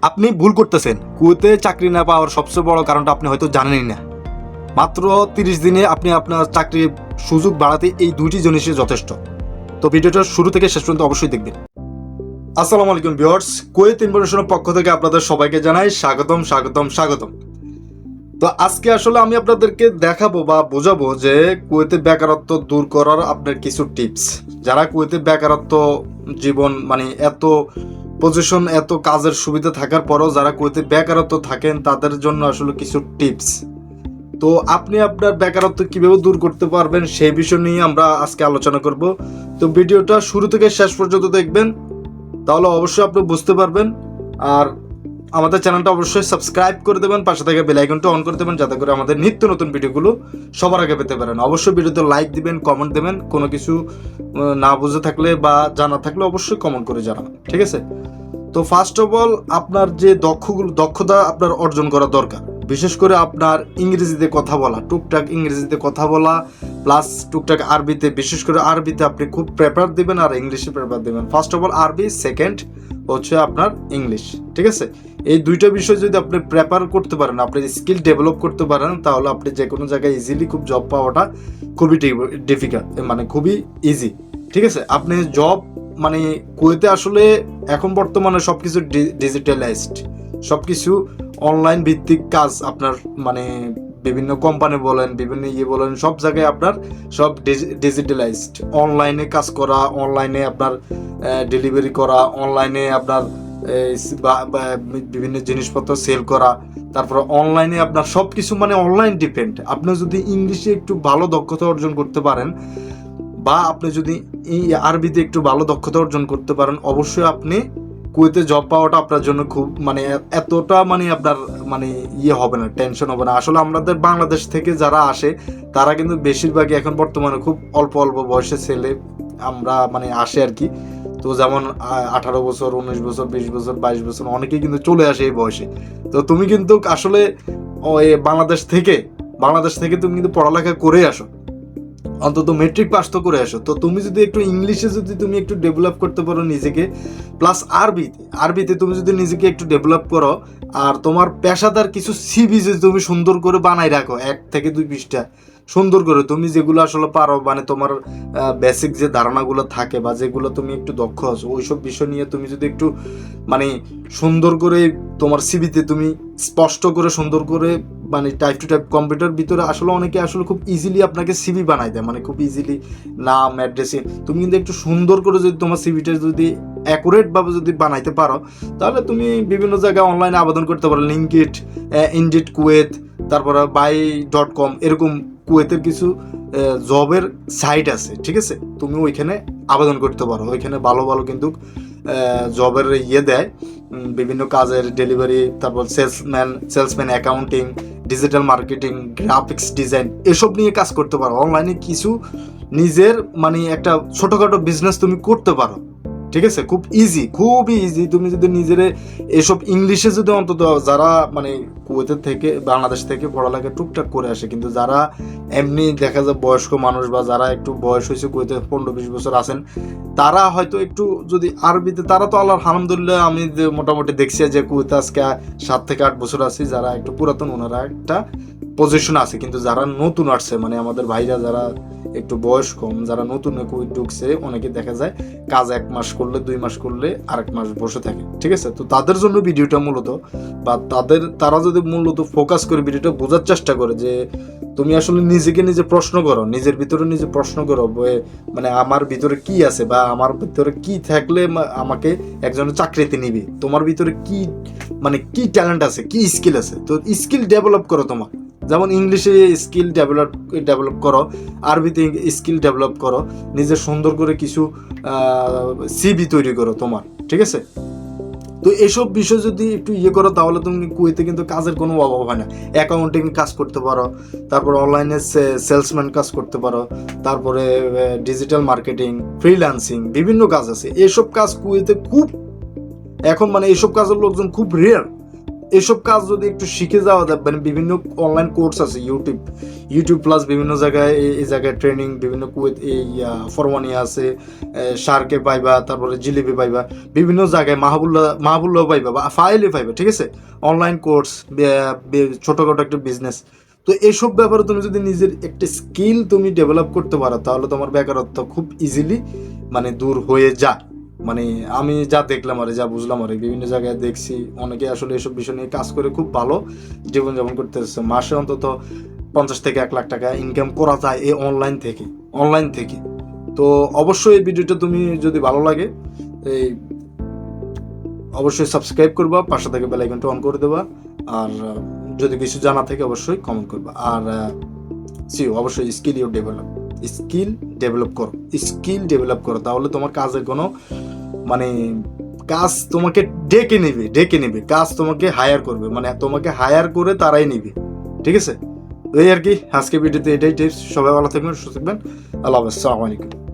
আপনি ভুল করতেছেন। কুয়েতে চাকরি না পাওয়ার সবচেয়ে বড় কারণটা আপনি হয়তো জানেনই না। মাত্র 30 দিনে আপনি আপনার চাকরির সুযোগ বাড়াতে এই দুইটি জিনিসই যথেষ্ট। তো ভিডিওটা শুরু থেকে শেষ পর্যন্ত অবশ্যই দেখবেন। আসসালামু আলাইকুম ভিউয়ার্স, কুয়েত ইনফরমেশনের পক্ষ থেকে আপনাদের সবাইকে জানাই স্বাগতম স্বাগতম স্বাগতম। তো আজকে আসলে আমি আপনাদেরকে দেখাবো বা বোঝাবো যে কুয়েতে বেকারত্ব দূর করার আপনার কিছু টিপস। যারা কুয়েতে বেকারত্ব জীবন এত পজিশন এত কাজের সুবিধা থাকার পরেও যারা কুয়েতে বেকারত্ব থাকেন তাদের জন্য আসলে কিছু টিপস। তো আপনি আপনার বেকারত্ব কিভাবে দূর করতে পারবেন সেই বিষয় নিয়ে আমরা আজকে আলোচনা করব। তো ভিডিওটা শুরু থেকে শেষ পর্যন্ত দেখবেন, তাহলে অবশ্যই আপনি বুঝতে পারবেন। আর আমাদের চ্যানেলটা অবশ্যই সাবস্ক্রাইব করে দেবেন, পাশে থেকে বেল আইকনটা অন করে দেবেন যাতে করে আমাদের নিত্য নতুন ভিডিওগুলো সবার আগে পেতে পারেন। অবশ্যই ভিডিওতে লাইক দিবেন, কমেন্ট দেবেন, কোনো কিছু না বুঝে থাকলে বা জানা থাকলে অবশ্যই কমেন্ট করে জানাবেন, ঠিক আছে? তো ফার্স্ট অফ অল আপনার যে দক্ষতা আপনার অর্জন করা দরকার। বিশেষ করে আপনার ইংরেজিতে কথা বলা, টুকটাক ইংরেজিতে কথা বলা প্লাস টুকটাক আরবিতে, বিশেষ করে আরবিতে আপনি খুব প্রেফার দিবেন আর ইংলিশে প্রেফার দিবেন। ফার্স্ট অফ অল আরবি, সেকেন্ড হচ্ছে আপনার ইংলিশ, ঠিক আছে? এই দুইটা বিষয় যদি আপনি প্রেফার করতে পারেন, আপনি স্কিল ডেভেলপ করতে পারেন, তাহলে আপনি যে কোনো জায়গায় ইজিলি খুব জব পাওয়াটা খুবই ডিফিকাল্ট, খুবই ইজি, ঠিক আছে? আপনি জব কুয়েতে আসলে এখন বর্তমানে সবকিছু ডিজিটালাইজড, সবকিছু অনলাইন ভিত্তিক কাজ। আপনার বিভিন্ন কোম্পানি বলেন, বিভিন্ন বলেন, সব জায়গায় আপনার সব ডিজিটালাইজড। অনলাইনে কাজ করা, অনলাইনে আপনার ডেলিভারি করা, অনলাইনে আপনার বিভিন্ন জিনিসপত্র সেল করা, তারপরে অনলাইনে আপনার সব কিছু অনলাইন ডিপেন্ড। আপনি যদি ইংলিশে একটু ভালো দক্ষতা অর্জন করতে পারেন বা আপনি যদি আরবিতে একটু ভালো দক্ষতা অর্জন করতে পারেন, অবশ্যই আপনি কুয়েতে জব পাওয়াটা আপনার জন্য খুব এতটা আপনার হবে না, টেনশন হবে না। আসলে আমাদের বাংলাদেশ থেকে যারা আসে তারা কিন্তু বেশিরভাগই এখন বর্তমানে খুব অল্প অল্প বয়সে ছেলে আমরা আসে আর কি। তো যেমন 18 বছর, 19 বছর, 20 বছর, 22 বছর, অনেকেই কিন্তু চলে আসে এই বয়সে। তো তুমি কিন্তু আসলে বাংলাদেশ থেকে তুমি কিন্তু পড়ালেখা করে আসো, অন্তত মেট্রিক পাস তো করে আসো। তো তুমি যদি একটু ইংলিশে যদি তুমি একটু ডেভেলপ করতে পারো নিজেকে, প্লাস আরবিতে তুমি যদি নিজেকে একটু ডেভেলপ করো, আর তোমার পেশাদার কিছু সিভি যদি তুমি সুন্দর করে বানাই রাখো, 1 থেকে 2 পৃষ্ঠা সুন্দর করে, তুমি যেগুলো আসলে পারো, তোমার বেসিক যে ধারণাগুলো থাকে বা যেগুলো তুমি একটু দক্ষ আছো ওইসব বিষয় নিয়ে তুমি যদি একটু সুন্দর করে তোমার সিভিতে তুমি স্পষ্ট করে সুন্দর করে টাইপ টু টাইপ কম্পিউটার ভিতরে আসলে অনেকে আসলে খুব ইজিলি আপনাকে সিভি বানাই দেয়, খুব ইজিলি নাম অ্যাড্রেসে। তুমি কিন্তু একটু সুন্দর করে যদি তোমার সিভিটা যদি অ্যাকুরেটভাবে যদি বানাইতে পারো, তাহলে তুমি বিভিন্ন জায়গায় অনলাইনে আবেদন করতে পারো। লিঙ্কড, ইনডিড কুয়েত, তারপরে বাই.com, এরকম কুয়েতের কিছু জবের সাইট আছে, ঠিক আছে? তুমি ওইখানে আবেদন করতে পারো। ওইখানে ভালো ভালো কিন্তু জবের দেয়, বিভিন্ন কাজের ডেলিভারি, তারপর salesman, accounting, digital marketing, graphics design, এসব নিয়ে কাজ করতে পারো। অনলাইনে কিছু নিজের একটা ছোটোখাটো বিজনেস তুমি করতে পারো, ঠিক আছে? খুবই ইজি। তুমি যদি নিজের এসব ইংলিশে যদি অন্তত যারা কুয়েতের থেকে বাংলাদেশ থেকে পড়ালেখা টুকটাক করে আসে, কিন্তু যারা এমনি দেখা যায় বয়স্ক মানুষ বা যারা একটু বয়স হয়েছে, কুয়েতে 15-20 বছর আছেন, তারা হয়তো একটু যদি আরবিতে, তারা তো আল্লাহর আলহামদুলিল্লাহ আমি মোটামুটি দেখছি যে কুয়েতে আজকে 7 থেকে 8 বছর আছি, যারা একটু পুরাতন ওনারা একটা পজিশন আছে। কিন্তু যারা নতুন আসছে, আমাদের ভাইরা যারা একটু বয়স কম, যারা নতুন কুয়েত ঢুকছে, অনেকে দেখা যায় কাজ 1 মাস করলে, 2 মাস করলে আরেক মাস বসে থাকে, ঠিক আছে? তো তাদের জন্য ভিডিওটা মূলত, বা তারা যদি মূলত ফোকাস করে ভিডিওটা বোঝার চেষ্টা করে যে তুমি আসলে নিজেকে নিজে প্রশ্ন করো, নিজের ভিতরে নিজে প্রশ্ন করো, আমার ভিতরে কি আছে বা আমার ভিতরে কি থাকলে আমাকে একজনের চাকরিতে নিবে, তোমার ভিতরে কি কি ট্যালেন্ট আছে, কি স্কিল আছে। তো স্কিল ডেভেলপ করো তোমার, যেমন ইংলিশে স্কিল ডেভেলপ করো, আরবিতে স্কিল ডেভেলপ করো, নিজের সুন্দর করে কিছু সিভি তৈরি করো তোমার, ঠিক আছে? তো এসব বিষয় যদি একটু করো, তাহলে তুমি কুয়েতে কিন্তু কাজের কোনো অভাব হয় না। অ্যাকাউন্টিং কাজ করতে পারো, তারপর অনলাইনে সেলসম্যান কাজ করতে পারো, তারপরে ডিজিটাল মার্কেটিং, ফ্রিল্যান্সিং, বিভিন্ন কাজ আছে। এসব কাজ কুয়েতে খুব এখন এইসব কাজের লোকজন খুব রেয়ার। এসব কাজ যদি একটু শিখে যাওয়া যায়, মানে বিভিন্ন অনলাইন কোর্স আছে, ইউটিউব প্লাস বিভিন্ন জায়গায় এই জায়গায় ট্রেনিং, বিভিন্ন কুয়েত এই ফরমানিয়া আছে, শার্কে পাইবা, তারপরে জিলিপি পাইবা, বিভিন্ন জায়গায় মাহবুল্লাহ পাইবা বা ফাইলে পাইবা, ঠিক আছে, অনলাইন কোর্স, ছোটোখাটো একটা বিজনেস। তো এইসব ব্যাপারে তুমি যদি নিজের একটা স্কিল তুমি ডেভেলপ করতে পারো, তাহলে তোমার বেকারত্ব খুব ইজিলি মানে দূর হয়ে যায়। মানে আমি যা দেখলাম আর যা বুঝলাম আর বিভিন্ন জায়গায় দেখছি, অনেকে আসলে এসব বিষয় নিয়ে কাজ করে খুব ভালো জীবনযাপন করতেছে, মাসে অন্তত 50 থেকে 1 লাখ টাকা ইনকাম করা যায় এই অনলাইন থেকে। তো অবশ্যই এই ভিডিওটা তুমি যদি ভালো লাগে, এই অবশ্যই সাবস্ক্রাইব করবা, পাশে থেকে বেল আইকনটা অন করে দেবা, আর যদি কিছু জানা থাকে অবশ্যই কমেন্ট করবা। আর অবশ্যই স্কিল ডেভেলপ করো, তাহলে তোমার কাজের কোনো মানে কাজ তোমাকে ডেকে নেবে, কাজ তোমাকে হায়ার করবে, মানে তোমাকে হায়ার করে তারাই নিবে, ঠিক আছে। এই আর কি আজকে ভিডিওতে এটাই টিপস। সবাই ভালো থাকবেন, সুস্থ থাকবেন। আল্লাহ হাফেজ, আসসালামু আলাইকুম।